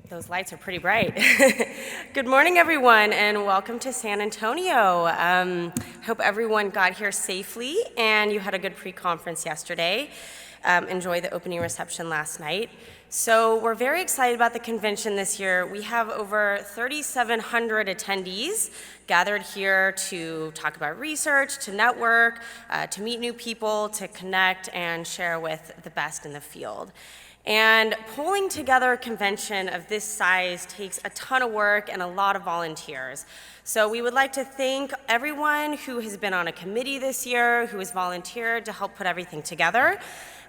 Those lights are pretty bright. Good morning, everyone, and welcome to San Antonio. Hope everyone got here safely and you had a good pre-conference yesterday. Enjoyed the opening reception last night. So we're very excited about the convention this year. We have over 3,700 attendees gathered here to talk about research, to network, to meet new people, to connect and share with the best in the field. And pulling together a convention of this size takes a ton of work and a lot of volunteers. So we would like to thank everyone who has been on a committee this year, who has volunteered to help put everything together,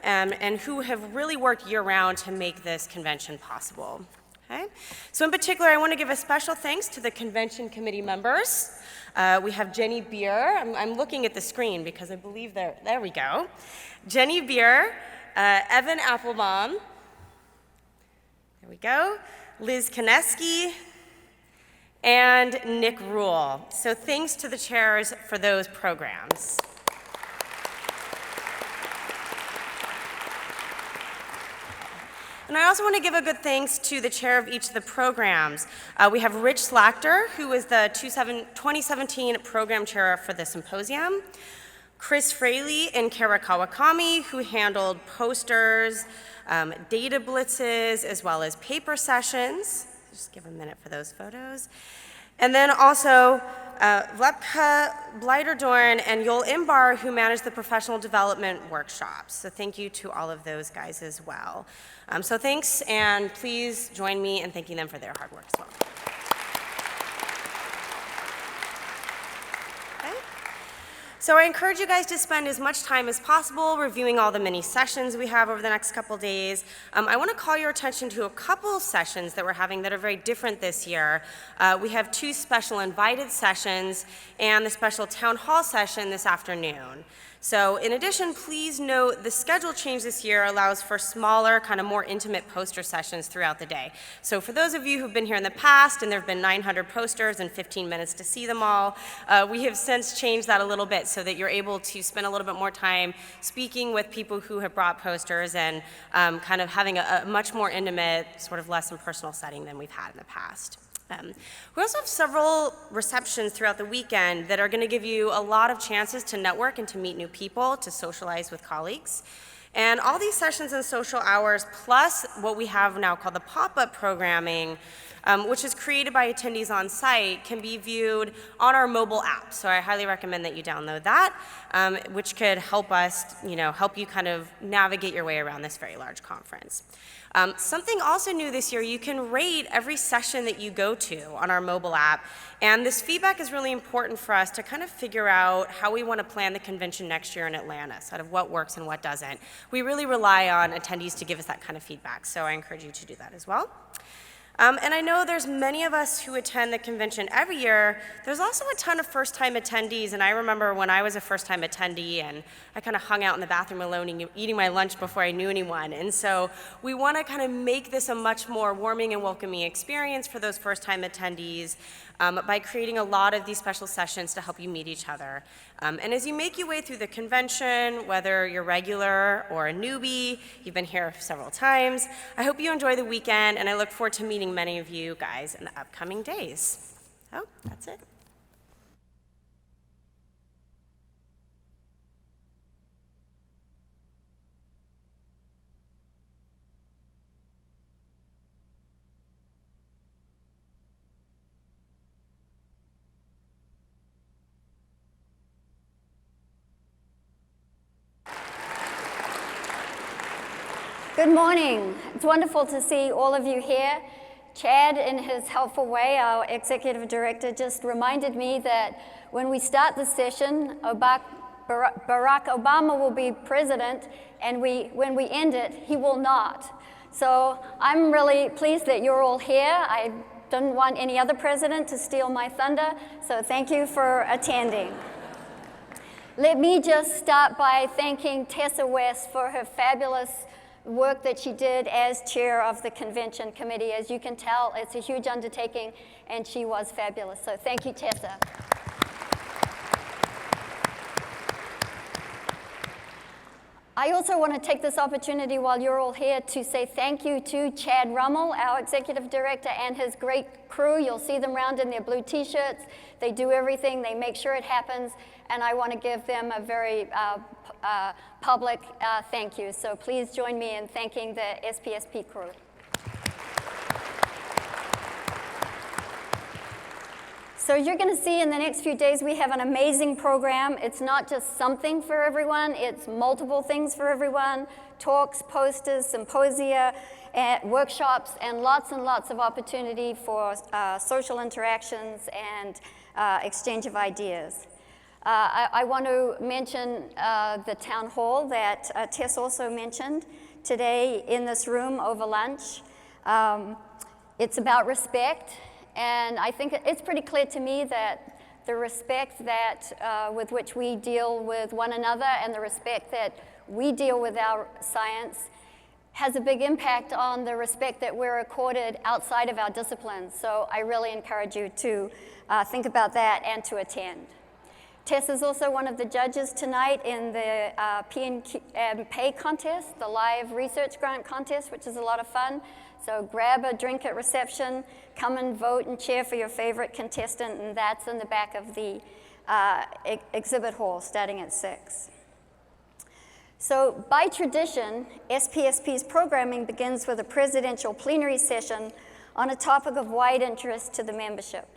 and who have really worked year-round to make this convention possible. Okay? So in particular, I want to give a special thanks to the convention committee members. We have Jenny Beer. I'm looking at the screen because I believe there we go. Jenny Beer, Evan Applebaum, there we go, Liz Koneski, and Nick Rule. So thanks to the chairs for those programs. And I also want to give a good thanks to the chair of each of the programs. We have Rich Slachter, who is the 2017 program chair for the symposium. Chris Fraley and Kara Kawakami, who handled posters, data blitzes, as well as paper sessions. Just give a minute for those photos. And then also Vlepka Bleiterdorn and Joel Imbar, who managed the professional development workshops. So thank you to all of those guys as well. So thanks, and please join me in thanking them for their hard work as well. So I encourage you guys to spend as much time as possible reviewing all the many sessions we have over the next couple days. I want to call your attention to a couple sessions that we're having that are very different this year. We have 2 special invited sessions and the special town hall session this afternoon. So in addition, please note the schedule change this year allows for smaller, kind of more intimate poster sessions throughout the day. So for those of you who've been here in the past and there have been 900 posters and 15 minutes to see them all, we have since changed that a little bit so that you're able to spend a little bit more time speaking with people who have brought posters and kind of having a much more intimate, sort of less impersonal setting than we've had in the past. We also have several receptions throughout the weekend that are going to give you a lot of chances to network and to meet new people, to socialize with colleagues. And all these sessions and social hours, plus what we have now called the pop-up programming, which is created by attendees on site, can be viewed on our mobile app. So I highly recommend that you download that, which could help us, help you kind of navigate your way around this very large conference. Something also new this year, you can rate every session that you go to on our mobile app, and this feedback is really important for us to kind of figure out how we want to plan the convention next year in Atlanta, sort of what works and what doesn't. We really rely on attendees to give us that kind of feedback, so I encourage you to do that as well. And I know there's many of us who attend the convention every year. There's also a ton of first-time attendees, and I remember when I was a first-time attendee and I kind of hung out in the bathroom alone eating my lunch before I knew anyone. And so we want to kind of make this a much more warming and welcoming experience for those first-time attendees by creating a lot of these special sessions to help you meet each other. And as you make your way through the convention, whether you're regular or a newbie, you've been here several times, I hope you enjoy the weekend, and I look forward to meeting many of you guys in the upcoming days. Oh, that's it. Good morning. It's wonderful to see all of you here. Chad, in his helpful way, our executive director, just reminded me that when we start the session, Barack Obama will be president, and when we end it, he will not. So I'm really pleased that you're all here. I didn't want any other president to steal my thunder, so thank you for attending. Let me just start by thanking Tessa West for her fabulous work that she did as chair of the convention committee. As you can tell, it's a huge undertaking, and she was fabulous. So thank you, Tessa. I also want to take this opportunity while you're all here to say thank you to Chad Rummel, our executive director, and his great crew. You'll see them around in their blue t-shirts. They do everything, they make sure it happens, and I want to give them a very public thank you. So please join me in thanking the SPSP crew. So you're going to see in the next few days we have an amazing program. It's not just something for everyone, it's multiple things for everyone. Talks, posters, symposia, workshops, and lots of opportunity for social interactions and exchange of ideas. I want to mention the town hall that Tess also mentioned today in this room over lunch. It's about respect. And I think it's pretty clear to me that the respect that with which we deal with one another and the respect that we deal with our science has a big impact on the respect that we're accorded outside of our disciplines. So I really encourage you to think about that and to attend. Tess is also one of the judges tonight in the P&Pay contest, the live research grant contest, which is a lot of fun. So grab a drink at reception, come and vote and cheer for your favorite contestant, and that's in the back of the exhibit hall starting at 6. So by tradition, SPSP's programming begins with a presidential plenary session on a topic of wide interest to the membership.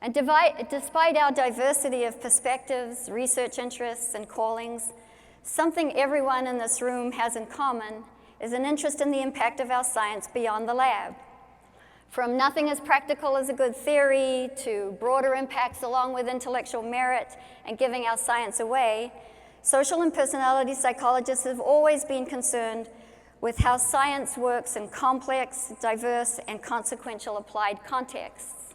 And despite our diversity of perspectives, research interests, and callings, something everyone in this room has in common is an interest in the impact of our science beyond the lab. From nothing as practical as a good theory to broader impacts along with intellectual merit and giving our science away, social and personality psychologists have always been concerned with how science works in complex, diverse, and consequential applied contexts.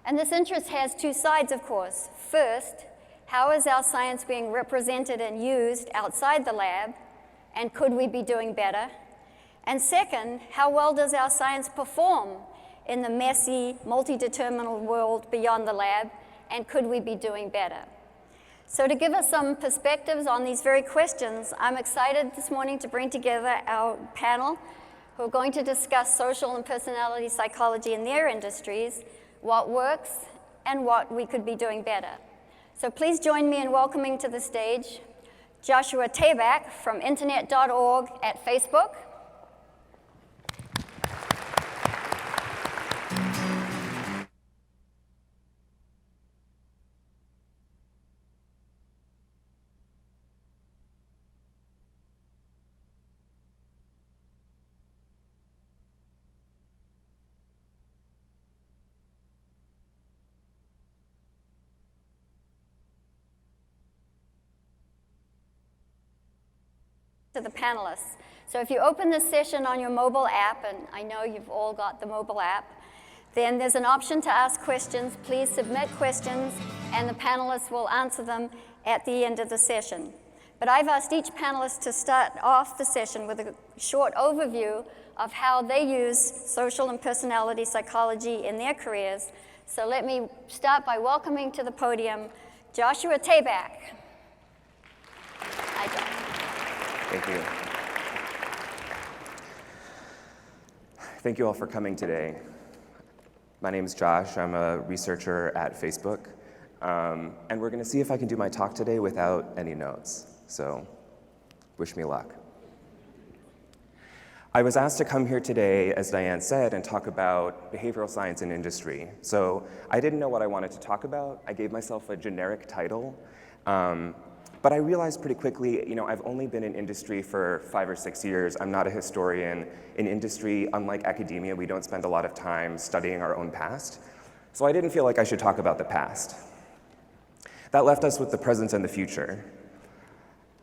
And this interest has two sides, of course. First, how is our science being represented and used outside the lab? And could we be doing better? And second, how well does our science perform in the messy, multi-determinal world beyond the lab? And could we be doing better? So to give us some perspectives on these very questions, I'm excited this morning to bring together our panel who are going to discuss social and personality psychology in their industries, what works, and what we could be doing better. So please join me in welcoming to the stage Joshua Tabak from internet.org at Facebook. To the panelists. So if you open this session on your mobile app, and I know you've all got the mobile app, then there's an option to ask questions. Please submit questions, and the panelists will answer them at the end of the session. But I've asked each panelist to start off the session with a short overview of how they use social and personality psychology in their careers. So let me start by welcoming to the podium Joshua Tabak. Hi, Josh. Thank you. Thank you all for coming today. My name is Josh. I'm a researcher at Facebook. And we're going to see if I can do my talk today without any notes. So wish me luck. I was asked to come here today, as Diane said, and talk about behavioral science in industry. So I didn't know what I wanted to talk about. I gave myself a generic title. But I realized pretty quickly, I've only been in industry for 5 or 6 years. I'm not a historian. In industry, unlike academia, we don't spend a lot of time studying our own past. So I didn't feel like I should talk about the past. That left us with the present and the future.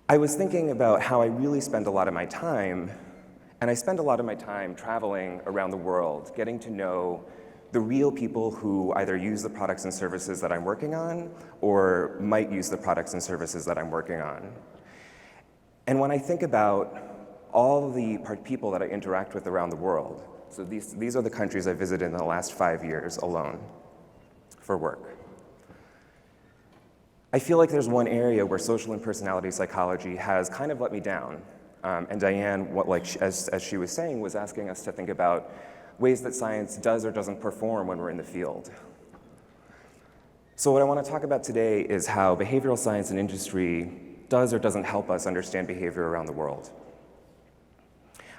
I was thinking about how I really spend a lot of my time, and I spend a lot of my time traveling around the world, getting to know the real people who either use the products and services that I'm working on or might use the products and services that I'm working on. And when I think about all the people that I interact with around the world, so these are the countries I visited in the last 5 years alone for work. I feel like there's one area where social and personality psychology has kind of let me down. And Diane, as she was saying, was asking us to think about ways that science does or doesn't perform when we're in the field. So what I want to talk about today is how behavioral science and industry does or doesn't help us understand behavior around the world.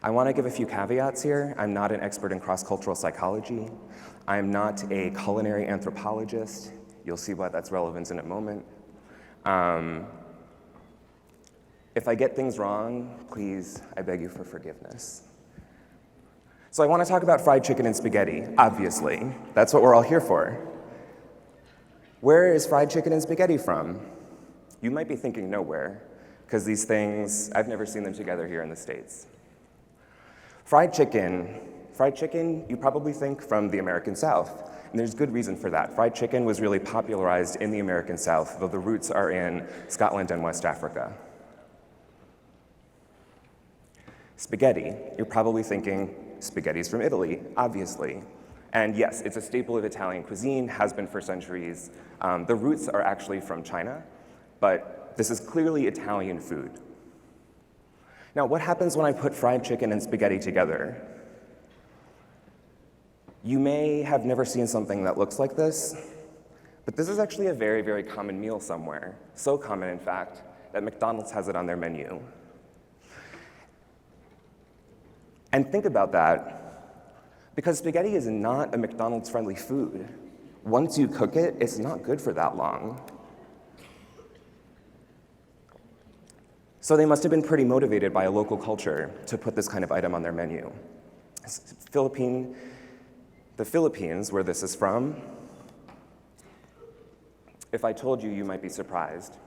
I want to give a few caveats here. I'm not an expert in cross-cultural psychology. I'm not a culinary anthropologist. You'll see why that's relevant in a moment. If I get things wrong, please, I beg you for forgiveness. So I want to talk about fried chicken and spaghetti, obviously. That's what we're all here for. Where is fried chicken and spaghetti from? You might be thinking nowhere, because these things, I've never seen them together here in the States. Fried chicken, you probably think from the American South, and there's good reason for that. Fried chicken was really popularized in the American South, though the roots are in Scotland and West Africa. Spaghetti, you're probably thinking spaghetti's from Italy, obviously. And yes, it's a staple of Italian cuisine, has been for centuries. The roots are actually from China, but this is clearly Italian food. Now, what happens when I put fried chicken and spaghetti together? You may have never seen something that looks like this, but this is actually a very, very common meal somewhere. So common, in fact, that McDonald's has it on their menu. And think about that, because spaghetti is not a McDonald's-friendly food. Once you cook it, it's not good for that long. So they must have been pretty motivated by a local culture to put this kind of item on their menu. The Philippines, where this is from, if I told you, you might be surprised.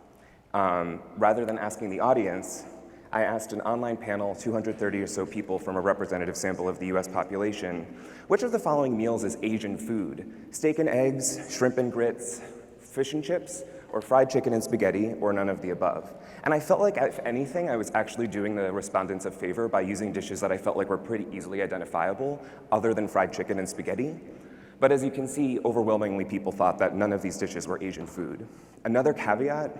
Rather than asking the audience, I asked an online panel, 230 or so people from a representative sample of the US population, which of the following meals is Asian food? Steak and eggs, shrimp and grits, fish and chips, or fried chicken and spaghetti, or none of the above? And I felt like, if anything, I was actually doing the respondents a favor by using dishes that I felt like were pretty easily identifiable, other than fried chicken and spaghetti. But as you can see, overwhelmingly people thought that none of these dishes were Asian food. Another caveat,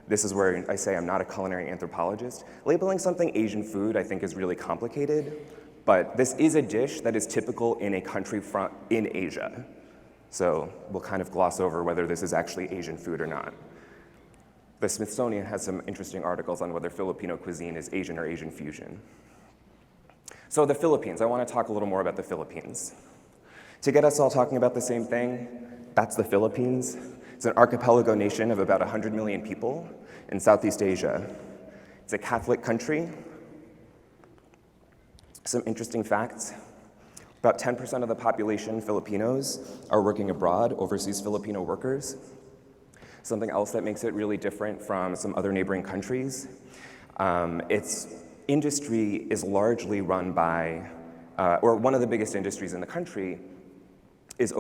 this is where I say I'm not a culinary anthropologist. Labeling something Asian food I think is really complicated, but this is a dish that is typical in a country in Asia. So we'll kind of gloss over whether this is actually Asian food or not. The Smithsonian has some interesting articles on whether Filipino cuisine is Asian or Asian fusion. So the Philippines, I want to talk a little more about the Philippines. To get us all talking about the same thing, that's the Philippines. It's an archipelago nation of about 100 million people in Southeast Asia. It's a Catholic country. Some interesting facts. About 10% of the population, Filipinos, are working abroad, overseas Filipino workers. Something else that makes it really different from some other neighboring countries. Its industry is largely run by, or one of the biggest industries in the country is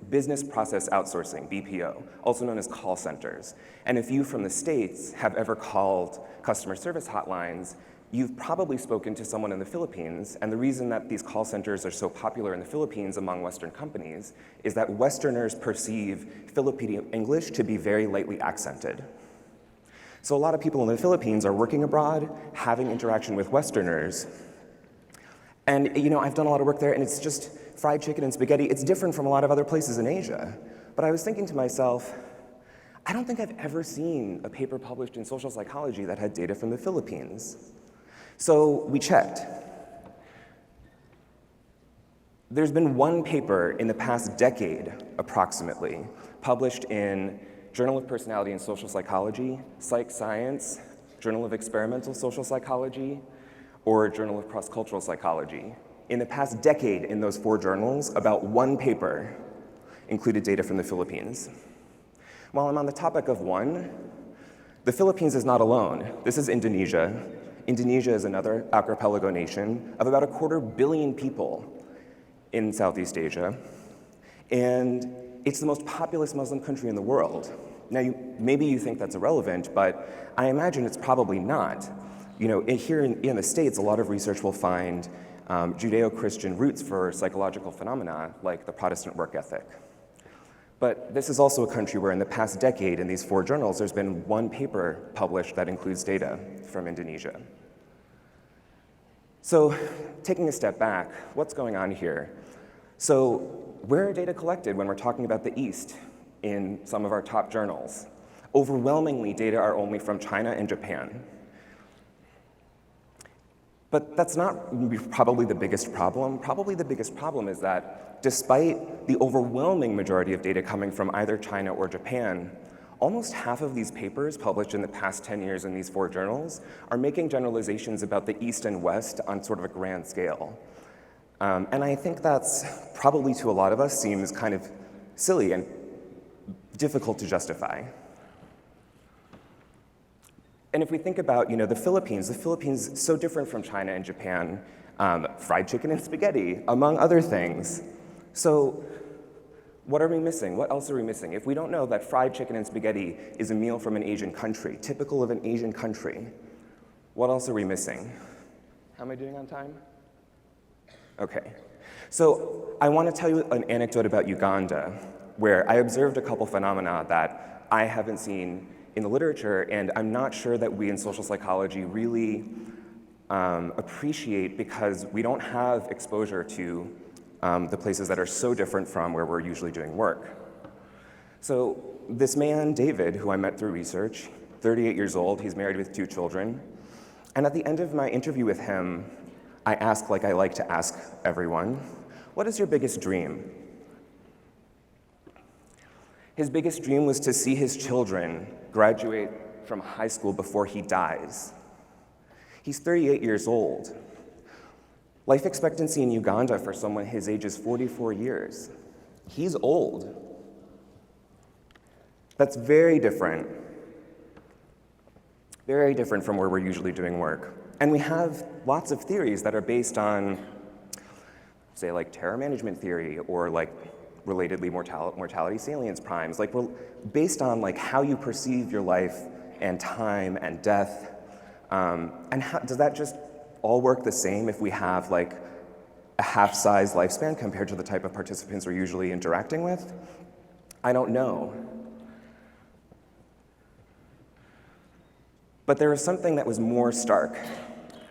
business process outsourcing, BPO, also known as call centers. And if you from the States have ever called customer service hotlines, you've probably spoken to someone in the Philippines, and the reason that these call centers are so popular in the Philippines among Western companies is that Westerners perceive Filipino English to be very lightly accented. So a lot of people in the Philippines are working abroad, having interaction with Westerners, and I've done a lot of work there, and it's just fried chicken and spaghetti. It's different from a lot of other places in Asia. But I was thinking to myself, I don't think I've ever seen a paper published in social psychology that had data from the Philippines. So we checked. There's been one paper in the past decade, approximately, published in Journal of Personality and Social Psychology, Psych Science, Journal of Experimental Social Psychology, or Journal of Cross-Cultural Psychology. In the past decade, in those 4 journals, about one paper included data from the Philippines. While I'm on the topic of one, the Philippines is not alone. This is Indonesia. Indonesia is another archipelago nation of about 250 million people in Southeast Asia, and it's the most populous Muslim country in the world. Now, maybe you think that's irrelevant, but I imagine it's probably not. Here in the States, a lot of research will find Judeo-Christian roots for psychological phenomena like the Protestant work ethic. But this is also a country where in the past decade, in these 4 journals, there's been 1 paper published that includes data from Indonesia. So taking a step back, what's going on here? So where are data collected when we're talking about the East in some of our top journals? Overwhelmingly, data are only from China and Japan. But that's not probably the biggest problem. Probably the biggest problem is that despite the overwhelming majority of data coming from either China or Japan, almost half of these papers published in the past 10 years in these 4 journals are making generalizations about the East and West on sort of a grand scale. And I think that's probably to a lot of us seems kind of silly and difficult to justify. And if we think about, the Philippines so different from China and Japan, fried chicken and spaghetti, among other things. So what are we missing? What else are we missing? If we don't know that fried chicken and spaghetti is a meal from an Asian country, typical of an Asian country, what else are we missing? How am I doing on time? Okay. So I want to tell you an anecdote about Uganda, where I observed a couple phenomena that I haven't seen in the literature, and I'm not sure that we in social psychology really appreciate because we don't have exposure to the places that are so different from where we're usually doing work. So this man, David, who I met through research, 38 years old, he's married with 2 children, and at the end of my interview with him, I asked, like I like to ask everyone, what is your biggest dream? His biggest dream was to see his children graduate from high school before he dies. He's 38 years old. Life expectancy in Uganda for someone his age is 44 years. He's old. That's very different from where we're usually doing work. And we have lots of theories that are based on, say, like terror management theory or like relatedly mortality salience primes, like based on like how you perceive your life and time and death. And does that just all work the same if we have like a half-size lifespan compared to the type of participants we're usually interacting with? I don't know. But there was something that was more stark.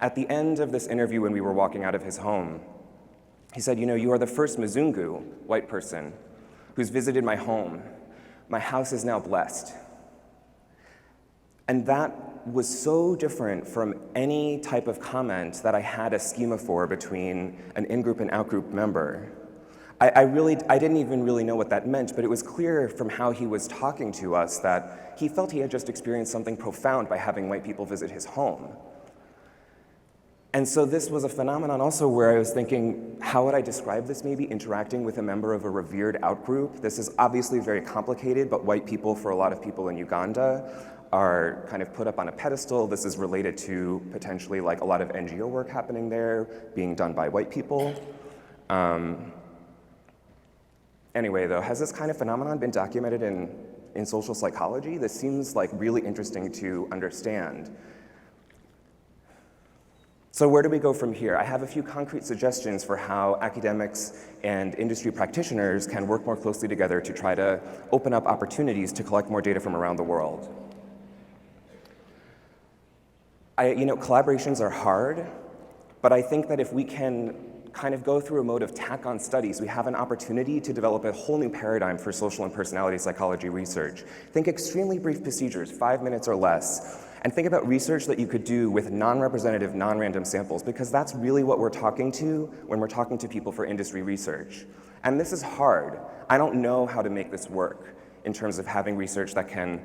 At the end of this interview when we were walking out of his home, he said, you are the first Mzungu, white person, who's visited my home. My house is now blessed. And that was so different from any type of comment that I had a schema for between an in-group and out-group member. I didn't even really know what that meant, but it was clear from how he was talking to us that he felt he had just experienced something profound by having white people visit his home. And so this was a phenomenon also where I was thinking, how would I describe this maybe interacting with a member of a revered out-group? This is obviously very complicated, but white people, for a lot of people in Uganda, are kind of put up on a pedestal. This is related to potentially like a lot of NGO work happening there, being done by white people. Anyway, though, has this kind of phenomenon been documented in social psychology? This seems like really interesting to understand. So where do we go from here? I have a few concrete suggestions for how academics and industry practitioners can work more closely together to try to open up opportunities to collect more data from around the world. Collaborations are hard, but I think that if we can kind of go through a mode of tack-on studies, we have an opportunity to develop a whole new paradigm for social and personality psychology research. Think extremely brief procedures, 5 minutes or less, and think about research that you could do with non-representative, non-random samples, because that's really what we're talking to when we're talking to people for industry research. And this is hard. I don't know how to make this work in terms of having research that can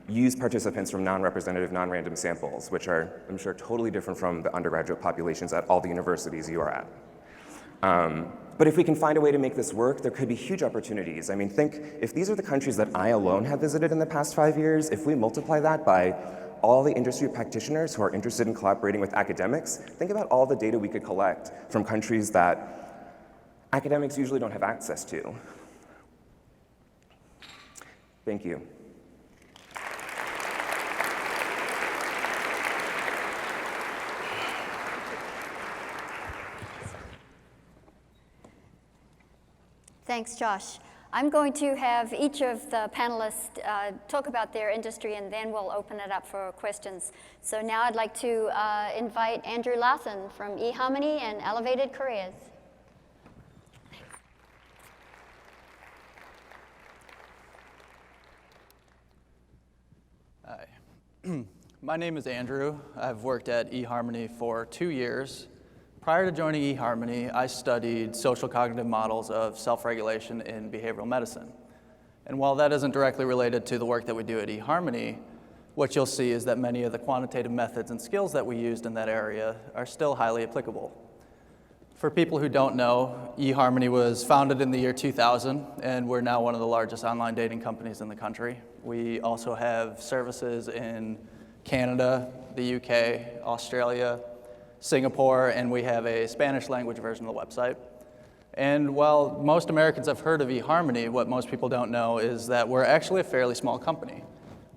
use participants from non-representative, non-random samples, which are, I'm sure, totally different from the undergraduate populations at all the universities you are at. But if we can find a way to make this work, there could be huge opportunities. I mean, think, if these are the countries that I alone have visited in the past 5 years, if we multiply that by all the industry practitioners who are interested in collaborating with academics, think about all the data we could collect from countries that academics usually don't have access to. Thank you. Thanks, Josh. I'm going to have each of the panelists talk about their industry, and then we'll open it up for questions. So now I'd like to invite Andrew Larsen from eHarmony and Elevated Careers. Hi. My name is Andrew. I've worked at eHarmony for 2 years. Prior to joining eHarmony, I studied social cognitive models of self-regulation in behavioral medicine. And while that isn't directly related to the work that we do at eHarmony, what you'll see is that many of the quantitative methods and skills that we used in that area are still highly applicable. For people who don't know, eHarmony was founded in the year 2000, and we're now one of the largest online dating companies in the country. We also have services in Canada, the UK, Australia, Singapore, and we have a Spanish language version of the website. And while most Americans have heard of eHarmony, what most people don't know is that we're actually a fairly small company.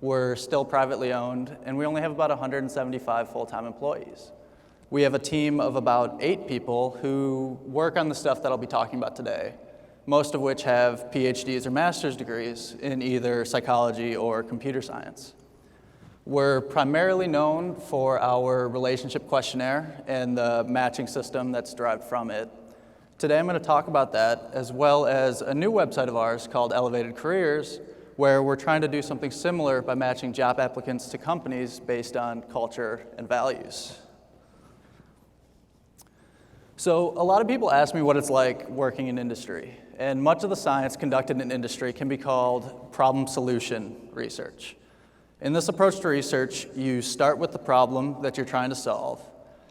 We're still privately owned, and we only have about 175 full-time employees. We have a team of about 8 people who work on the stuff that I'll be talking about today, most of which have PhDs or master's degrees in either psychology or computer science. We're primarily known for our relationship questionnaire and the matching system that's derived from it. Today I'm going to talk about that, as well as a new website of ours called Elevated Careers, where we're trying to do something similar by matching job applicants to companies based on culture and values. So a lot of people ask me what it's like working in industry, and much of the science conducted in industry can be called problem-solution research. In this approach to research, you start with the problem that you're trying to solve,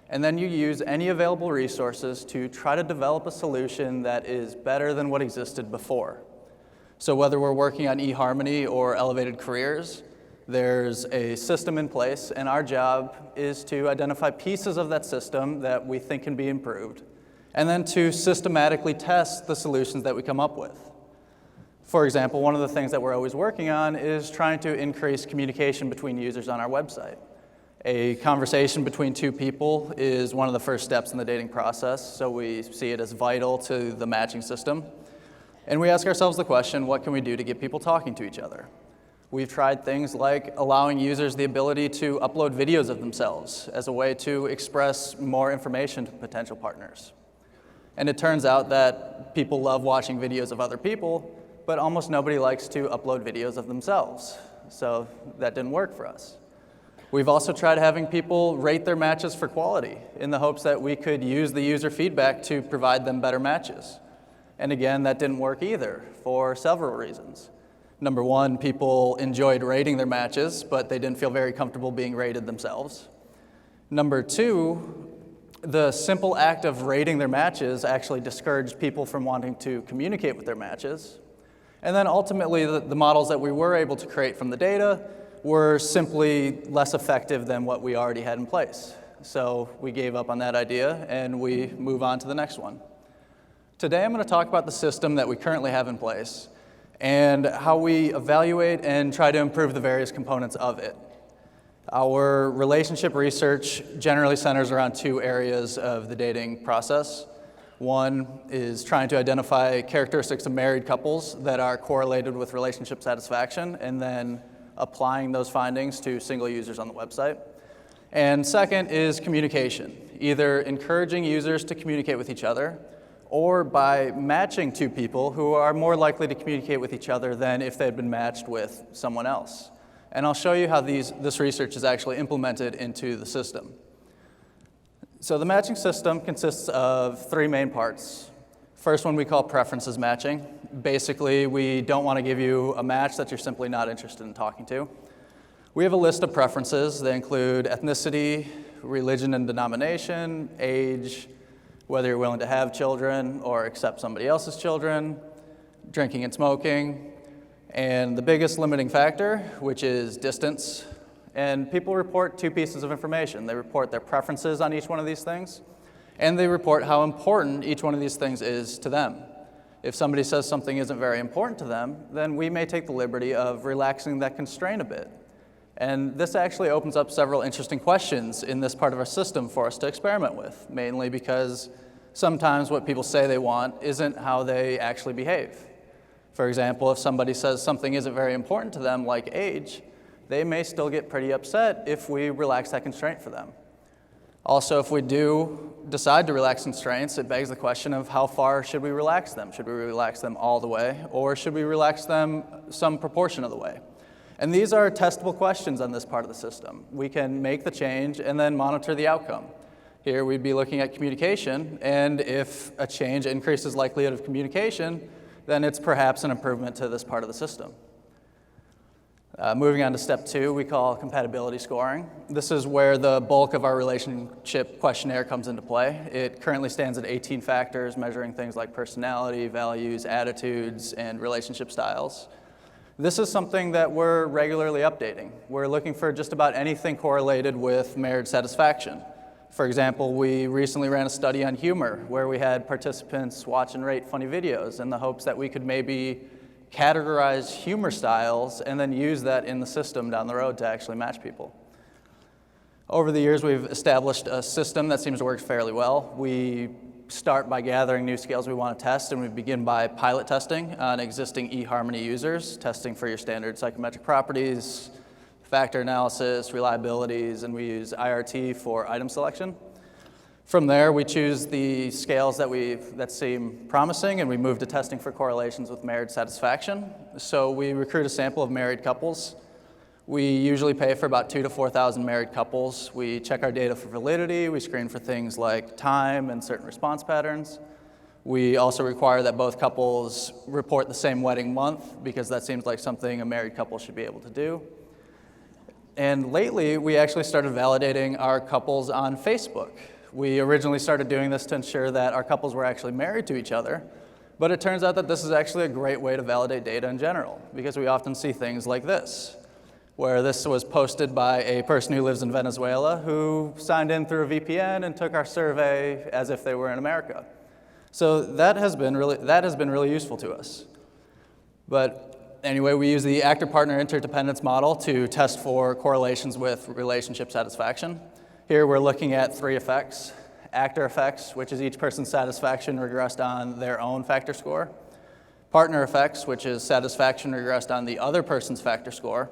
and then you use any available resources to try to develop a solution that is better than what existed before. So whether we're working on eHarmony or Elevated Careers, there's a system in place, and our job is to identify pieces of that system that we think can be improved, and then to systematically test the solutions that we come up with. For example, one of the things that we're always working on is trying to increase communication between users on our website. A conversation between 2 people is one of the first steps in the dating process, so we see it as vital to the matching system. And we ask ourselves the question, what can we do to get people talking to each other? We've tried things like allowing users the ability to upload videos of themselves as a way to express more information to potential partners. And it turns out that people love watching videos of other people, but almost nobody likes to upload videos of themselves. So that didn't work for us. We've also tried having people rate their matches for quality in the hopes that we could use the user feedback to provide them better matches. And again, that didn't work either for several reasons. Number one, people enjoyed rating their matches, but they didn't feel very comfortable being rated themselves. Number two, the simple act of rating their matches actually discouraged people from wanting to communicate with their matches. And then ultimately, the models that we were able to create from the data were simply less effective than what we already had in place. So we gave up on that idea, and we move on to the next one. Today, I'm going to talk about the system that we currently have in place and how we evaluate and try to improve the various components of it. Our relationship research generally centers around 2 areas of the dating process. One is trying to identify characteristics of married couples that are correlated with relationship satisfaction, and then applying those findings to single users on the website. And second is communication, either encouraging users to communicate with each other or by matching 2 people who are more likely to communicate with each other than if they had been matched with someone else. And I'll show you how this research is actually implemented into the system. So the matching system consists of 3 main parts. First one we call preferences matching. Basically, we don't want to give you a match that you're simply not interested in talking to. We have a list of preferences. They include ethnicity, religion and denomination, age, whether you're willing to have children or accept somebody else's children, drinking and smoking, and the biggest limiting factor, which is distance. And people report 2 pieces of information. They report their preferences on each one of these things, and they report how important each one of these things is to them. If somebody says something isn't very important to them, then we may take the liberty of relaxing that constraint a bit. And this actually opens up several interesting questions in this part of our system for us to experiment with, mainly because sometimes what people say they want isn't how they actually behave. For example, if somebody says something isn't very important to them, like age, they may still get pretty upset if we relax that constraint for them. Also, if we do decide to relax constraints, it begs the question of how far should we relax them? Should we relax them all the way, or should we relax them some proportion of the way? And these are testable questions on this part of the system. We can make the change and then monitor the outcome. Here we'd be looking at communication, and if a change increases likelihood of communication, then it's perhaps an improvement to this part of the system. Moving on to step 2, we call compatibility scoring. This is where the bulk of our relationship questionnaire comes into play. It currently stands at 18 factors, measuring things like personality, values, attitudes, and relationship styles. This is something that we're regularly updating. We're looking for just about anything correlated with marriage satisfaction. For example, we recently ran a study on humor, where we had participants watch and rate funny videos in the hopes that we could maybe categorize humor styles and then use that in the system down the road to actually match people. Over the years, we've established a system that seems to work fairly well. We start by gathering new scales we want to test, and we begin by pilot testing on existing eHarmony users, testing for your standard psychometric properties, factor analysis, reliabilities, and we use IRT for item selection. From there, we choose the scales that seem promising, and we move to testing for correlations with marriage satisfaction. So we recruit a sample of married couples. We usually pay for about 2,000 to 4,000 married couples. We check our data for validity. We screen for things like time and certain response patterns. We also require that both couples report the same wedding month, because that seems like something a married couple should be able to do. And lately, we actually started validating our couples on Facebook. We originally started doing this to ensure that our couples were actually married to each other, but it turns out that this is actually a great way to validate data in general, because we often see things like this, where this was posted by a person who lives in Venezuela who signed in through a VPN and took our survey as if they were in America. So that has been really useful to us. But anyway, we use the actor-partner interdependence model to test for correlations with relationship satisfaction. Here we're looking at 3 effects: actor effects, which is each person's satisfaction regressed on their own factor score; partner effects, which is satisfaction regressed on the other person's factor score;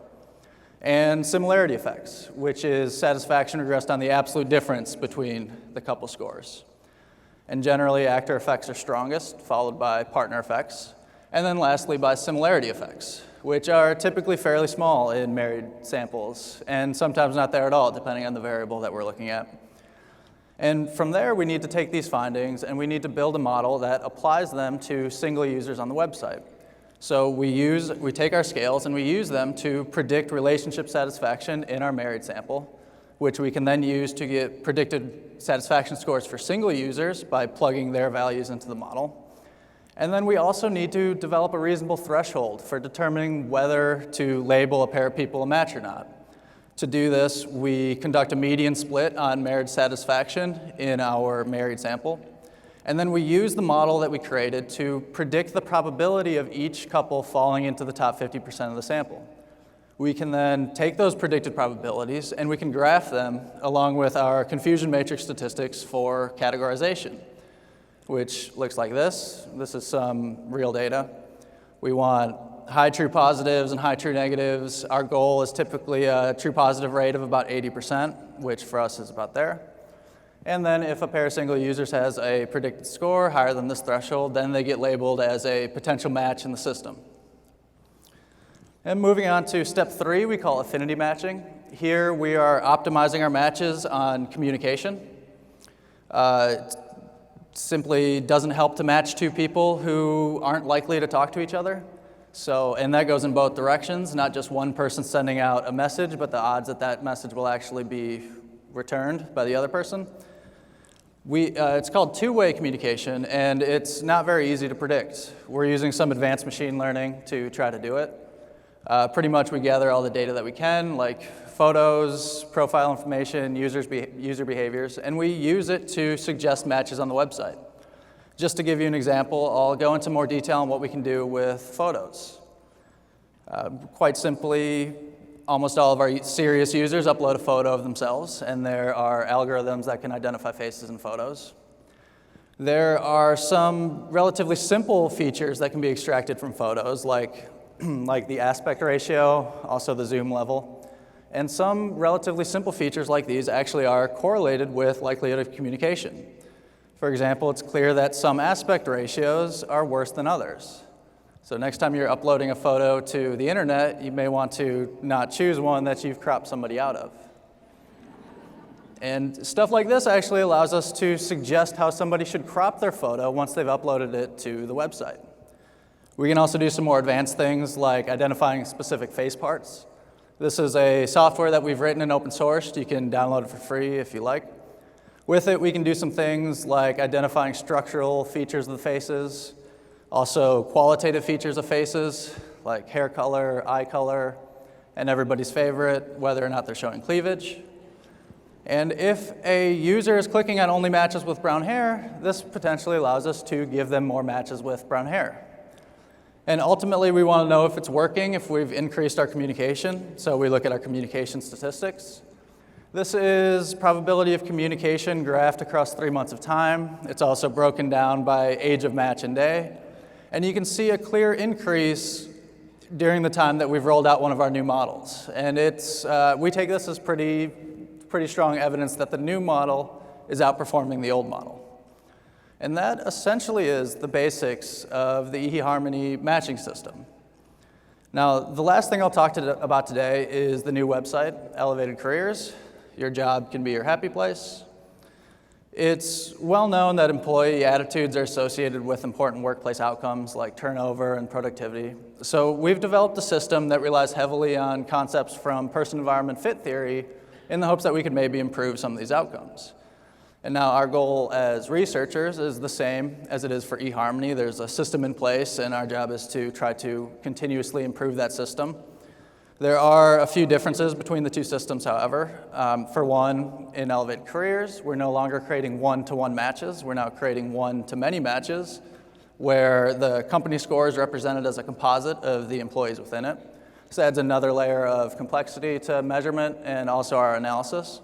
and similarity effects, which is satisfaction regressed on the absolute difference between the couple scores. And generally, actor effects are strongest, followed by partner effects, and then lastly by similarity effects, which are typically fairly small in married samples, and sometimes not there at all, depending on the variable that we're looking at. And from there, we need to take these findings and we need to build a model that applies them to single users on the website. So we take our scales and we use them to predict relationship satisfaction in our married sample, which we can then use to get predicted satisfaction scores for single users by plugging their values into the model. And then we also need to develop a reasonable threshold for determining whether to label a pair of people a match or not. To do this, we conduct a median split on marriage satisfaction in our married sample. And then we use the model that we created to predict the probability of each couple falling into the top 50% of the sample. We can then take those predicted probabilities and we can graph them along with our confusion matrix statistics for categorization, which looks like this. This is some real data. We want high true positives and high true negatives. Our goal is typically a true positive rate of about 80%, which for us is about there. And then if a pair of single users has a predicted score higher than this threshold, then they get labeled as a potential match in the system. And moving on to step 3, we call affinity matching. Here we are optimizing our matches on communication. Simply doesn't help to match 2 people who aren't likely to talk to each other. And that goes in both directions, not just one person sending out a message, but the odds that that message will actually be returned by the other person. It's called two-way communication, and it's not very easy to predict. We're using some advanced machine learning to try to do it. Pretty much we gather all the data that we can, like photos, profile information, user behaviors, and we use it to suggest matches on the website. Just to give you an example, I'll go into more detail on what we can do with photos. Quite simply, almost all of our serious users upload a photo of themselves, and there are algorithms that can identify faces in photos. There are some relatively simple features that can be extracted from photos, like the aspect ratio, also the zoom level. And some relatively simple features like these actually are correlated with likelihood of communication. For example, it's clear that some aspect ratios are worse than others. So next time you're uploading a photo to the internet, you may want to not choose one that you've cropped somebody out of. And stuff like this actually allows us to suggest how somebody should crop their photo once they've uploaded it to the website. We can also do some more advanced things like identifying specific face parts. This is a software that we've written and open sourced. You can download it for free if you like. With it, we can do some things like identifying structural features of the faces, also qualitative features of faces, like hair color, eye color, and everybody's favorite, whether or not they're showing cleavage. And if a user is clicking on only matches with brown hair, this potentially allows us to give them more matches with brown hair. And ultimately, we want to know if it's working, if we've increased our communication. So we look at our communication statistics. This is probability of communication graphed across 3 months of time. It's also broken down by age of match and day. And you can see a clear increase during the time that we've rolled out one of our new models. And we take this as pretty strong evidence that the new model is outperforming the old model. And that essentially is the basics of the eHarmony matching system. Now, the last thing I'll talk about today is the new website, Elevated Careers. Your job can be your happy place. It's well known that employee attitudes are associated with important workplace outcomes like turnover and productivity. So we've developed a system that relies heavily on concepts from person-environment fit theory in the hopes that we could maybe improve some of these outcomes. And now our goal as researchers is the same as it is for eHarmony. There's a system in place, and our job is to try to continuously improve that system. There are a few differences between the two systems, however. For one, in Elevated Careers, we're no longer creating one-to-one matches. We're now creating one-to-many matches, where the company score is represented as a composite of the employees within it. This adds another layer of complexity to measurement and also our analysis.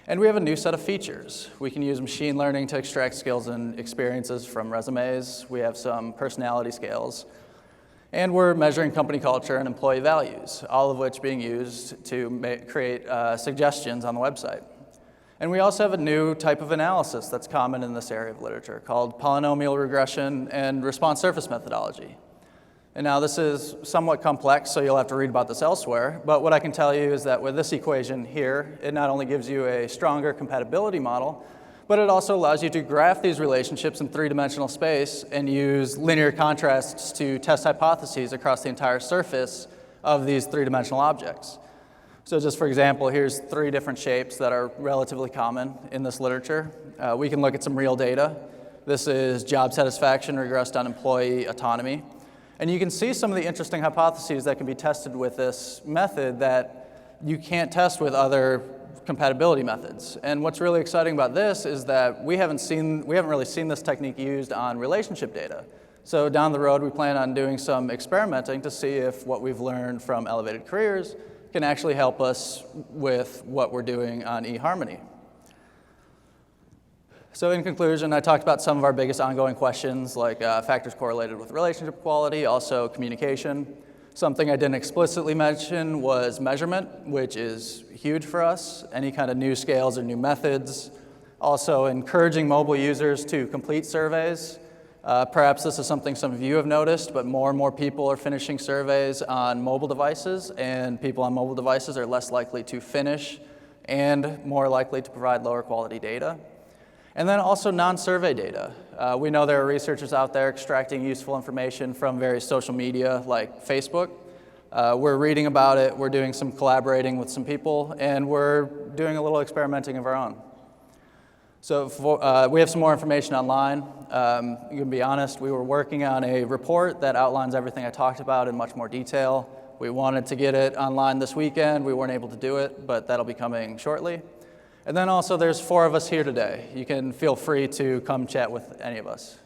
And we have a new set of features. We can use machine learning to extract skills and experiences from resumes. We have some personality scales. And we're measuring company culture and employee values, all of which being used to create suggestions on the website. And we also have a new type of analysis that's common in this area of literature called polynomial regression and response surface methodology. And now this is somewhat complex, so you'll have to read about this elsewhere. But what I can tell you is that with this equation here, it not only gives you a stronger compatibility model, but it also allows you to graph these relationships in three-dimensional space and use linear contrasts to test hypotheses across the entire surface of these three-dimensional objects. So just for example, here's 3 different shapes that are relatively common in this literature. We can look at some real data. This is job satisfaction regressed on employee autonomy. And you can see some of the interesting hypotheses that can be tested with this method that you can't test with other compatibility methods. And what's really exciting about this is that we haven't really seen this technique used on relationship data. So down the road, we plan on doing some experimenting to see if what we've learned from Elevated Careers can actually help us with what we're doing on eHarmony. So in conclusion, I talked about some of our biggest ongoing questions, like factors correlated with relationship quality, also communication. Something I didn't explicitly mention was measurement, which is huge for us. Any kind of new scales or new methods. Also encouraging mobile users to complete surveys. Perhaps this is something some of you have noticed, but more and more people are finishing surveys on mobile devices, and people on mobile devices are less likely to finish and more likely to provide lower quality data. And then also non-survey data. We know there are researchers out there extracting useful information from various social media like Facebook. We're reading about it, we're doing some collaborating with some people, and we're doing a little experimenting of our own. So we have some more information online. You can be honest, we were working on a report that outlines everything I talked about in much more detail. We wanted to get it online this weekend. We weren't able to do it, but that'll be coming shortly. And then also there's 4 of us here today. You can feel free to come chat with any of us.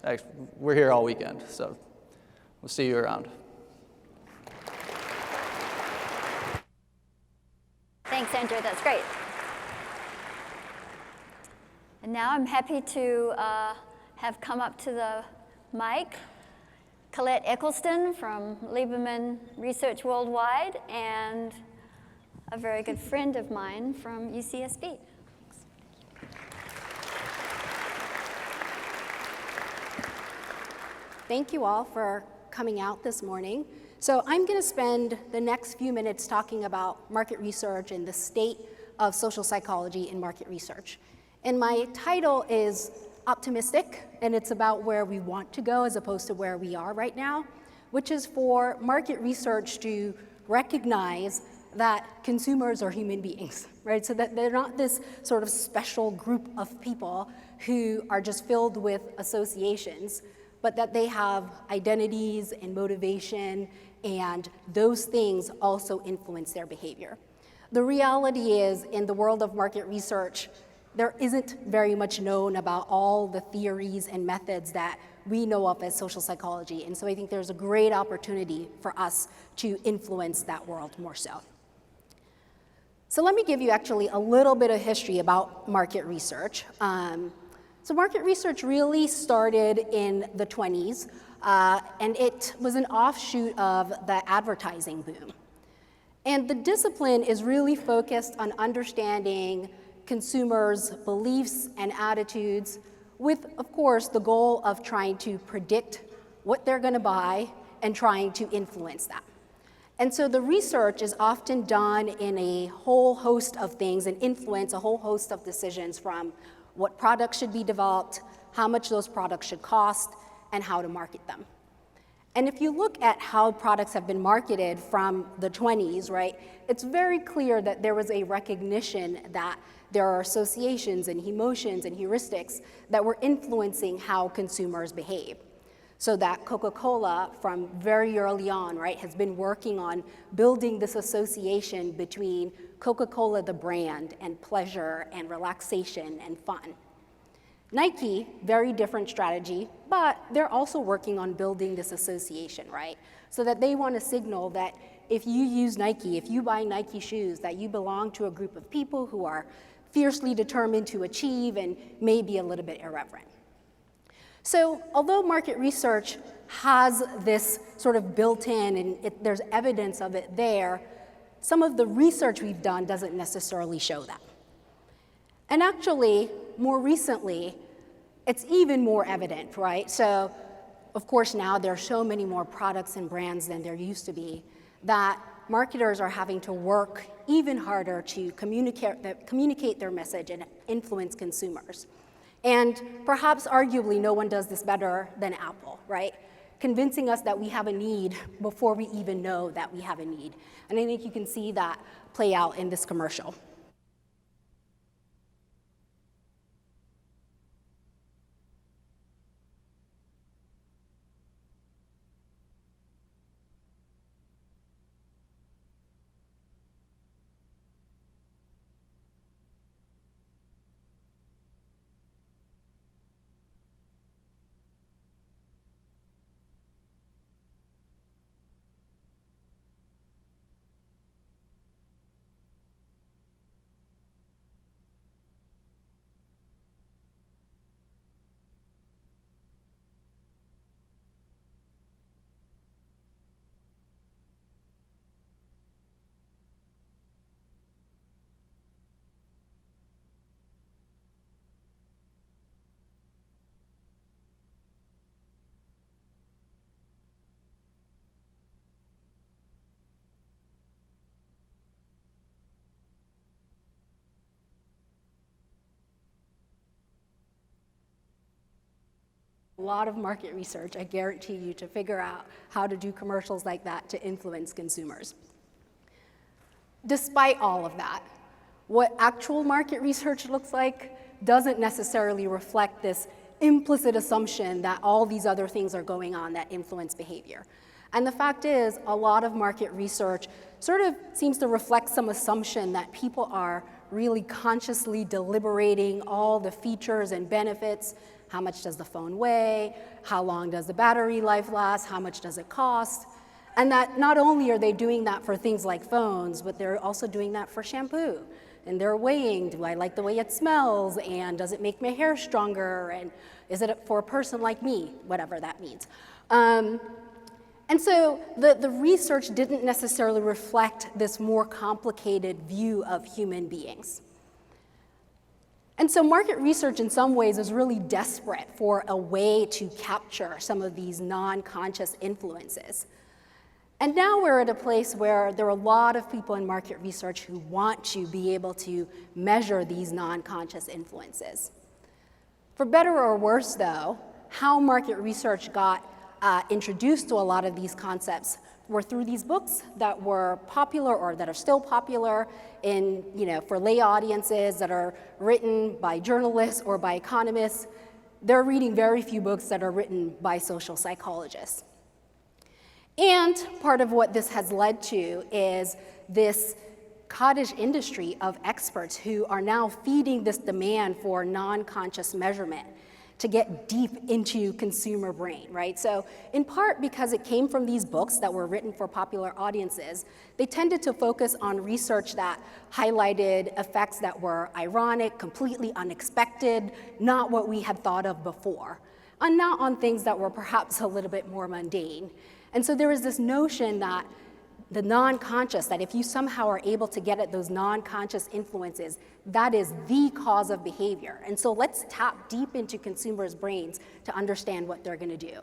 We're here all weekend, so we'll see you around. Thanks, Andrew. That's great. And now I'm happy to have come up to the mic Colette Eccleston from Lieberman Research Worldwide, and a very good friend of mine from UCSB. Thank you all for coming out this morning. So I'm going to spend the next few minutes talking about market research and the state of social psychology in market research. And my title is optimistic, and it's about where we want to go as opposed to where we are right now, which is for market research to recognize that consumers are human beings, right? So that they're not this sort of special group of people who are just filled with associations, but that they have identities and motivation, and those things also influence their behavior. The reality is, in the world of market research, there isn't very much known about all the theories and methods that we know of as social psychology, and so I think there's a great opportunity for us to influence that world more so. So let me give you actually a little bit of history about market research. So market research really started in the 20s, and it was an offshoot of the advertising boom. And the discipline is really focused on understanding consumers' beliefs and attitudes with, of course, the goal of trying to predict what they're going to buy and trying to influence that. And so the research is often done in a whole host of things and influence a whole host of decisions, from what products should be developed, how much those products should cost, and how to market them. And if you look at how products have been marketed from the 20s, right, it's very clear that there was a recognition that there are associations and emotions and heuristics that were influencing how consumers behave. So that Coca-Cola, from very early on, right, has been working on building this association between Coca-Cola, the brand, and pleasure and relaxation and fun. Nike, very different strategy, but they're also working on building this association, right? So that they want to signal that if you use Nike, if you buy Nike shoes, that you belong to a group of people who are fiercely determined to achieve and maybe a little bit irreverent. So although market research has this sort of built-in, and there's evidence of it there, some of the research we've done doesn't necessarily show that. And actually, more recently, it's even more evident, right? So, of course, now there are so many more products and brands than there used to be that marketers are having to work even harder to communicate their message and influence consumers. And perhaps arguably no one does this better than Apple, right? Convincing us that we have a need before we even know that we have a need. And I think you can see that play out in this commercial. A lot of market research, I guarantee you, to figure out how to do commercials like that to influence consumers. Despite all of that, what actual market research looks like doesn't necessarily reflect this implicit assumption that all these other things are going on that influence behavior. And the fact is, a lot of market research sort of seems to reflect some assumption that people are really consciously deliberating all the features and benefits. How much does the phone weigh? How long does the battery life last? How much does it cost? And that not only are they doing that for things like phones, but they're also doing that for shampoo and they're weighing, do I like the way it smells, and does it make my hair stronger, and is it for a person like me, whatever that means. And so the research didn't necessarily reflect this more complicated view of human beings. And so market research in some ways is really desperate for a way to capture some of these non-conscious influences. And now we're at a place where there are a lot of people in market research who want to be able to measure these non-conscious influences. For better or worse, though, how market research got introduced to a lot of these concepts were through these books that were popular or that are still popular in, for lay audiences, that are written by journalists or by economists. They're reading very few books that are written by social psychologists. And part of what this has led to is this cottage industry of experts who are now feeding this demand for non-conscious measurement to get deep into consumer brain, right? So in part because it came from these books that were written for popular audiences, they tended to focus on research that highlighted effects that were ironic, completely unexpected, not what we had thought of before, and not on things that were perhaps a little bit more mundane. And so there was this notion that the non-conscious, that if you somehow are able to get at those non-conscious influences, that is the cause of behavior. And so let's tap deep into consumers' brains to understand what they're gonna do.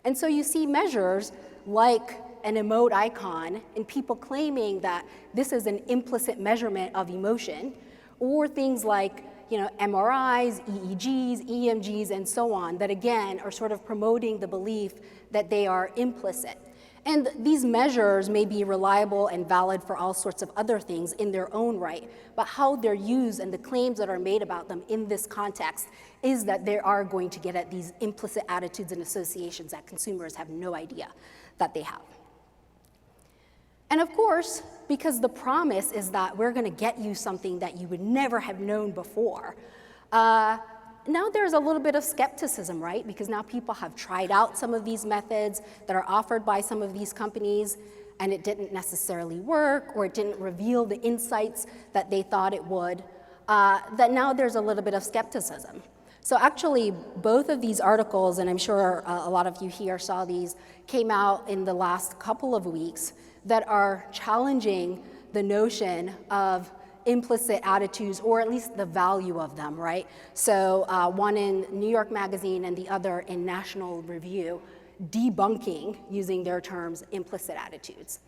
And so you see measures like an emote icon and people claiming that this is an implicit measurement of emotion, or things like MRIs, EEGs, EMGs, and so on, that again are sort of promoting the belief that they are implicit. And these measures may be reliable and valid for all sorts of other things in their own right, but how they're used and the claims that are made about them in this context is that they are going to get at these implicit attitudes and associations that consumers have no idea that they have. And of course, because the promise is that we're gonna get you something that you would never have known before, now there's a little bit of skepticism, right? Because now people have tried out some of these methods that are offered by some of these companies, and it didn't necessarily work, or it didn't reveal the insights that they thought it would, that now there's a little bit of skepticism. So actually, both of these articles, and I'm sure a lot of you here saw these, came out in the last couple of weeks that are challenging the notion of implicit attitudes, or at least the value of them, right? So one in New York Magazine and the other in National Review, debunking, using their terms, implicit attitudes.